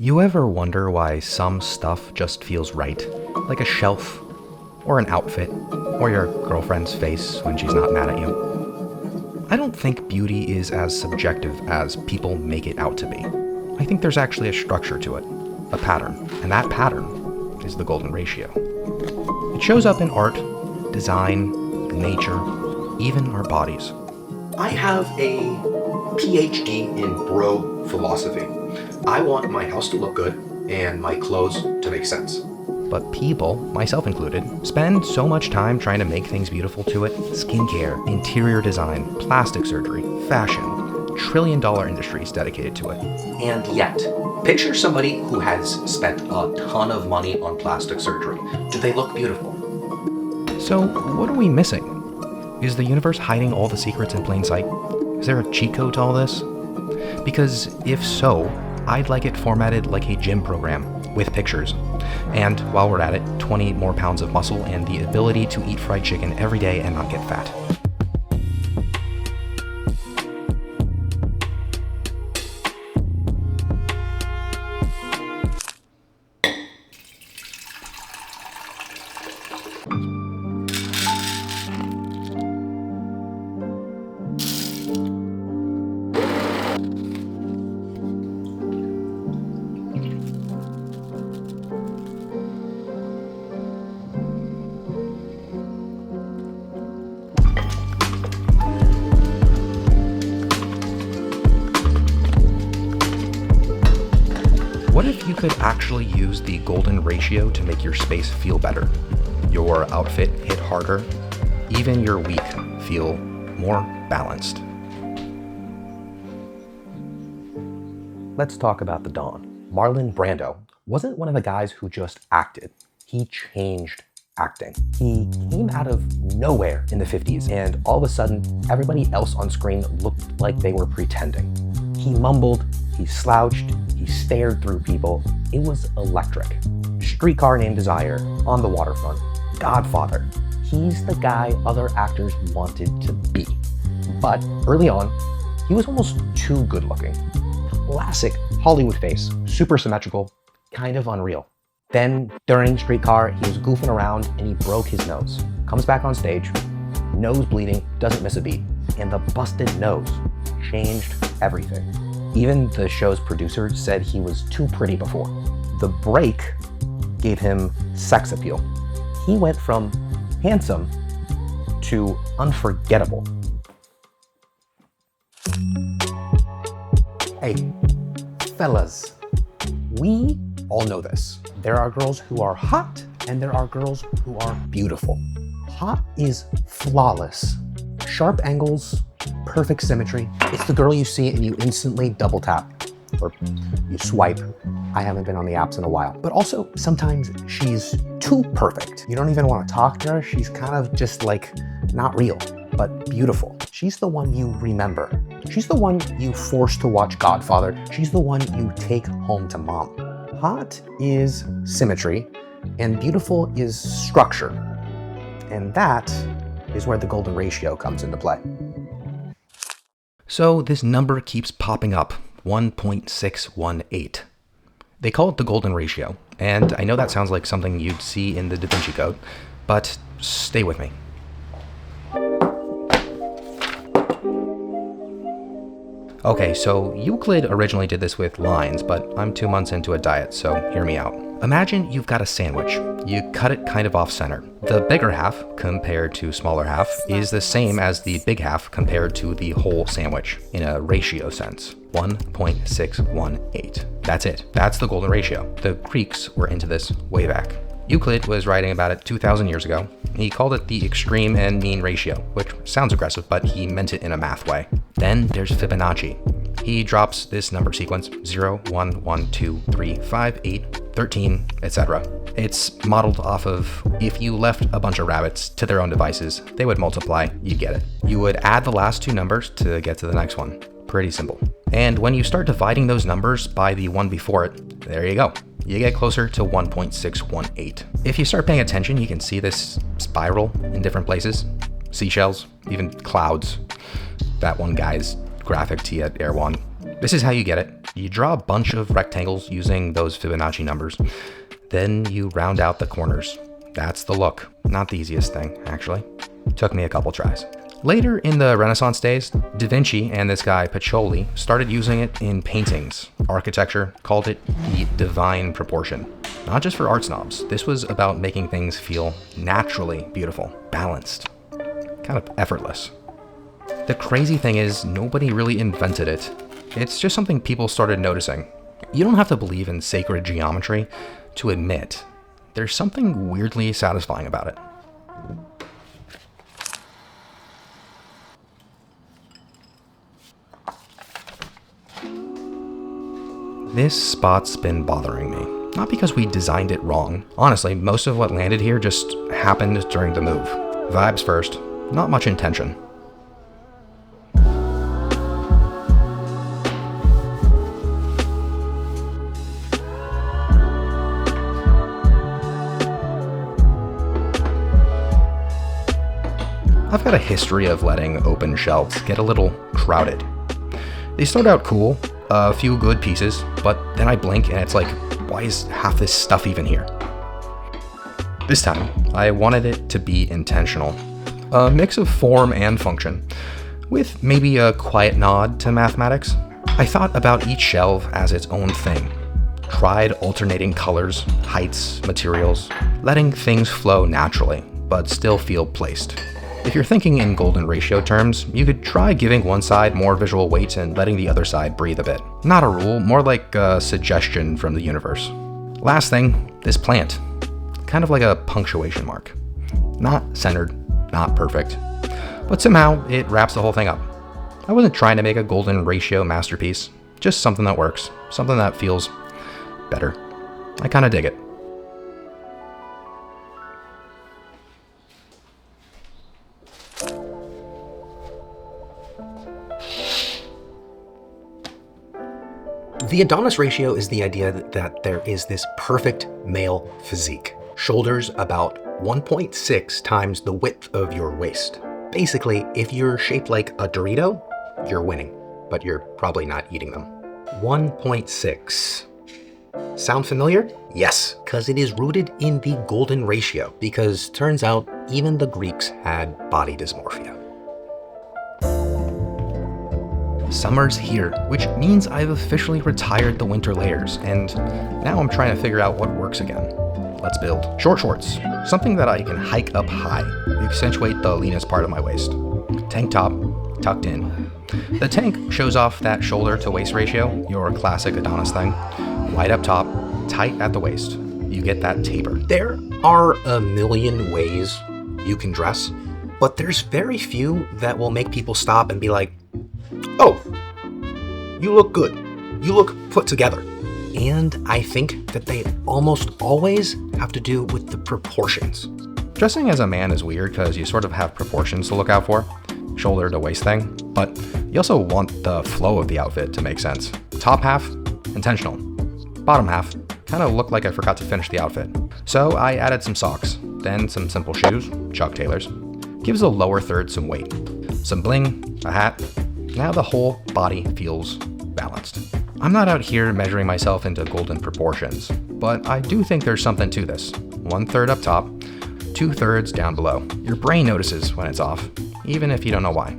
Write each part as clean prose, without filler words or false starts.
You ever wonder why some stuff just feels right? Like a shelf, or an outfit, or your girlfriend's face when she's not mad at you? I don't think beauty is as subjective as people make it out to be. I think there's actually a structure to it, a pattern, and that pattern is the golden ratio. It shows up in art, design, nature, even our bodies. I have a PhD in bro philosophy. I want my house to look good and my clothes to make sense. But people, myself included, spend so much time trying to make things beautiful to it. Skincare, interior design, plastic surgery, fashion, trillion-dollar industries dedicated to it. And yet, picture somebody who has spent a ton of money on plastic surgery. Do they look beautiful? So what are we missing? Is the universe hiding all the secrets in plain sight? Is there a cheat code to all this? Because if so, I'd like it formatted like a gym program with pictures. And while we're at it, 20 more pounds of muscle and the ability to eat fried chicken every day and not get fat. What if you could actually use the golden ratio to make your space feel better, your outfit hit harder, even your week feel more balanced? Let's talk about the Dawn. Marlon Brando wasn't one of the guys who just acted. He changed acting. He came out of nowhere in the 50s, and all of a sudden, everybody else on screen looked like they were pretending. He mumbled, he slouched, he stared through people. It was electric. Streetcar Named Desire, On the Waterfront, Godfather. He's the guy other actors wanted to be. But early on, he was almost too good looking. Classic Hollywood face, super symmetrical, kind of unreal. Then during Streetcar, he was goofing around and he broke his nose. Comes back on stage, nose bleeding, doesn't miss a beat. And the busted nose changed everything. Even the show's producer said he was too pretty before. The break gave him sex appeal. He went from handsome to unforgettable. Hey, fellas, we all know this. There are girls who are hot and there are girls who are beautiful. Hot is flawless. Sharp angles, perfect symmetry. It's the girl you see and you instantly double tap or you swipe. I haven't been on the apps in a while. But also sometimes she's too perfect. You don't even want to talk to her. She's kind of just like not real, but beautiful. She's the one you remember. She's the one you force to watch Godfather. She's the one you take home to mom. Hot is symmetry and beautiful is structure. And that is where the golden ratio comes into play. So this number keeps popping up, 1.618. They call it the golden ratio, and I know that sounds like something you'd see in the Da Vinci Code, but stay with me. Okay, so Euclid originally did this with lines, but I'm 2 months into a diet, so hear me out. Imagine you've got a sandwich. You cut it kind of off center. The bigger half, compared to smaller half, is the same as the big half compared to the whole sandwich, in a ratio sense. 1.618. That's it. That's the golden ratio. The Greeks were into this way back. Euclid was writing about it 2,000 years ago. He called it the extreme and mean ratio, which sounds aggressive, but he meant it in a math way. Then there's Fibonacci. He drops this number sequence 0, 1, 1, 2, 3, 5, 8, 13, etc. It's modeled off of if you left a bunch of rabbits to their own devices, they would multiply, you get it. You would add the last two numbers to get to the next one. Pretty simple. And when you start dividing those numbers by the one before it, there you go. You get closer to 1.618. If you start paying attention, you can see this spiral in different places. Seashells, even clouds. That one guy's graphic tee at Air One. This is how you get it. You draw a bunch of rectangles using those Fibonacci numbers. Then you round out the corners. That's the look. Not the easiest thing, actually. Took me a couple tries. Later in the Renaissance days, Da Vinci and this guy Pacioli started using it in paintings. Architecture called it the divine proportion. Not just for art snobs. This was about making things feel naturally beautiful, balanced, kind of effortless. The crazy thing is, nobody really invented it. It's just something people started noticing. You don't have to believe in sacred geometry to admit there's something weirdly satisfying about it. This spot's been bothering me. Not because we designed it wrong. Honestly, most of what landed here just happened during the move. Vibes first, not much intention. I've got a history of letting open shelves get a little crowded. They start out cool, a few good pieces, but then I blink and it's like, why is half this stuff even here? This time, I wanted it to be intentional. A mix of form and function, with maybe a quiet nod to mathematics. I thought about each shelf as its own thing. Tried alternating colors, heights, materials, letting things flow naturally, but still feel placed. If you're thinking in golden ratio terms, you could try giving one side more visual weight and letting the other side breathe a bit. Not a rule, more like a suggestion from the universe. Last thing, this plant. Kind of like a punctuation mark. Not centered, not perfect, but somehow it wraps the whole thing up. I wasn't trying to make a golden ratio masterpiece, just something that works, something that feels better. I kinda dig it. The Adonis ratio is the idea that there is this perfect male physique. Shoulders about 1.6 times the width of your waist. Basically, if you're shaped like a Dorito, you're winning, but you're probably not eating them. 1.6. Sound familiar? Yes, because it is rooted in the golden ratio, because turns out even the Greeks had body dysmorphia. Summer's here, which means I've officially retired the winter layers, and now I'm trying to figure out what works again. Let's build short shorts, something that I can hike up high, accentuate the leanest part of my waist. Tank top, tucked in. The tank shows off that shoulder to waist ratio, your classic Adonis thing. Wide up top, tight at the waist. You get that taper. There are a million ways you can dress, but there's very few that will make people stop and be like, oh, you look good. You look put together. And I think that they almost always have to do with the proportions. Dressing as a man is weird because you sort of have proportions to look out for, shoulder to waist thing, but you also want the flow of the outfit to make sense. Top half, intentional. Bottom half, kind of looked like I forgot to finish the outfit. So I added some socks, then some simple shoes, Chuck Taylors. Gives the lower third some weight. Some bling, a hat. Now the whole body feels balanced. I'm not out here measuring myself into golden proportions, but I do think there's something to this. 1/3 up top, 2/3 down below. Your brain notices when it's off, even if you don't know why.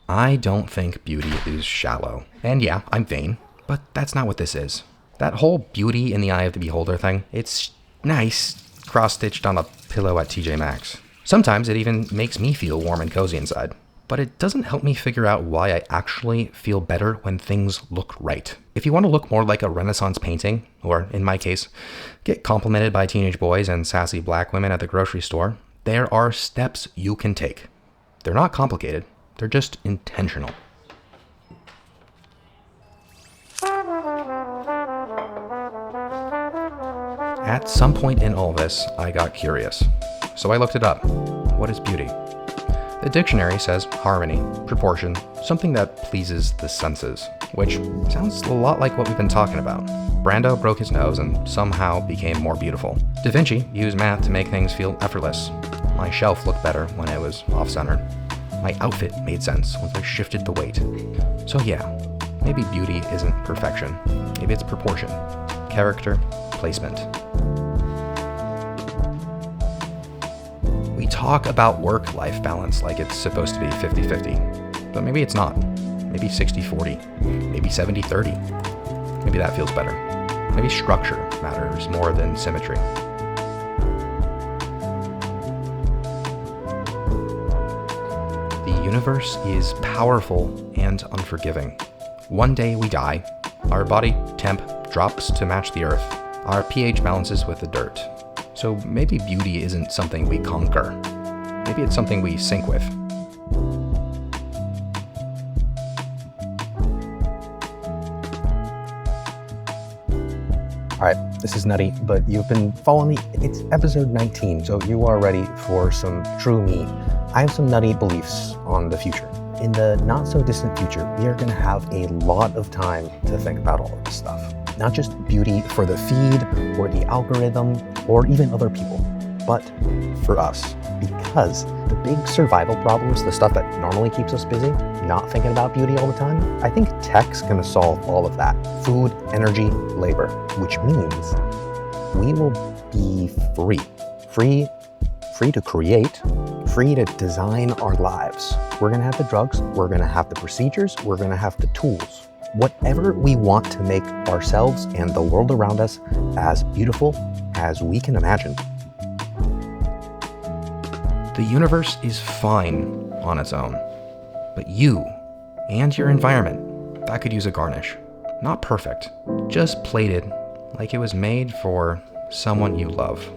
I don't think beauty is shallow. And yeah, I'm vain, but that's not what this is. That whole beauty in the eye of the beholder thing, it's nice, cross-stitched on a pillow at TJ Maxx. Sometimes it even makes me feel warm and cozy inside, but it doesn't help me figure out why I actually feel better when things look right. If you want to look more like a Renaissance painting, or in my case, get complimented by teenage boys and sassy black women at the grocery store, there are steps you can take. They're not complicated, they're just intentional. At some point in all this, I got curious. So I looked it up. What is beauty? The dictionary says harmony, proportion, something that pleases the senses, which sounds a lot like what we've been talking about. Brando broke his nose and somehow became more beautiful. Da Vinci used math to make things feel effortless. My shelf looked better when it was off-center. My outfit made sense once I shifted the weight. So yeah, maybe beauty isn't perfection. Maybe it's proportion, character, placement. We talk about work-life balance like it's supposed to be 50-50, but maybe it's not. Maybe 60-40, maybe 70-30. Maybe that feels better. Maybe structure matters more than symmetry. The universe is powerful and unforgiving. One day we die, our body temp drops to match the earth, our pH balances with the dirt. So maybe beauty isn't something we conquer. Maybe it's something we sync with. Alright, this is nutty, but you've been following me. It's episode 19, so you are ready for some true me. I have some nutty beliefs on the future. In the not so distant future, we are going to have a lot of time to think about all of this stuff. Not just beauty for the feed or the algorithm or even other people, but for us. Because the big survival problems, the stuff that normally keeps us busy, not thinking about beauty all the time, I think tech's going to solve all of that. Food, energy, labor, which means we will be free. Free to create, free to design our lives. We're going to have the drugs, we're going to have the procedures, we're going to have the tools. Whatever we want to make ourselves and the world around us as beautiful as we can imagine. The universe is fine on its own, but you and your environment, that could use a garnish. Not perfect, just plated like it was made for someone you love.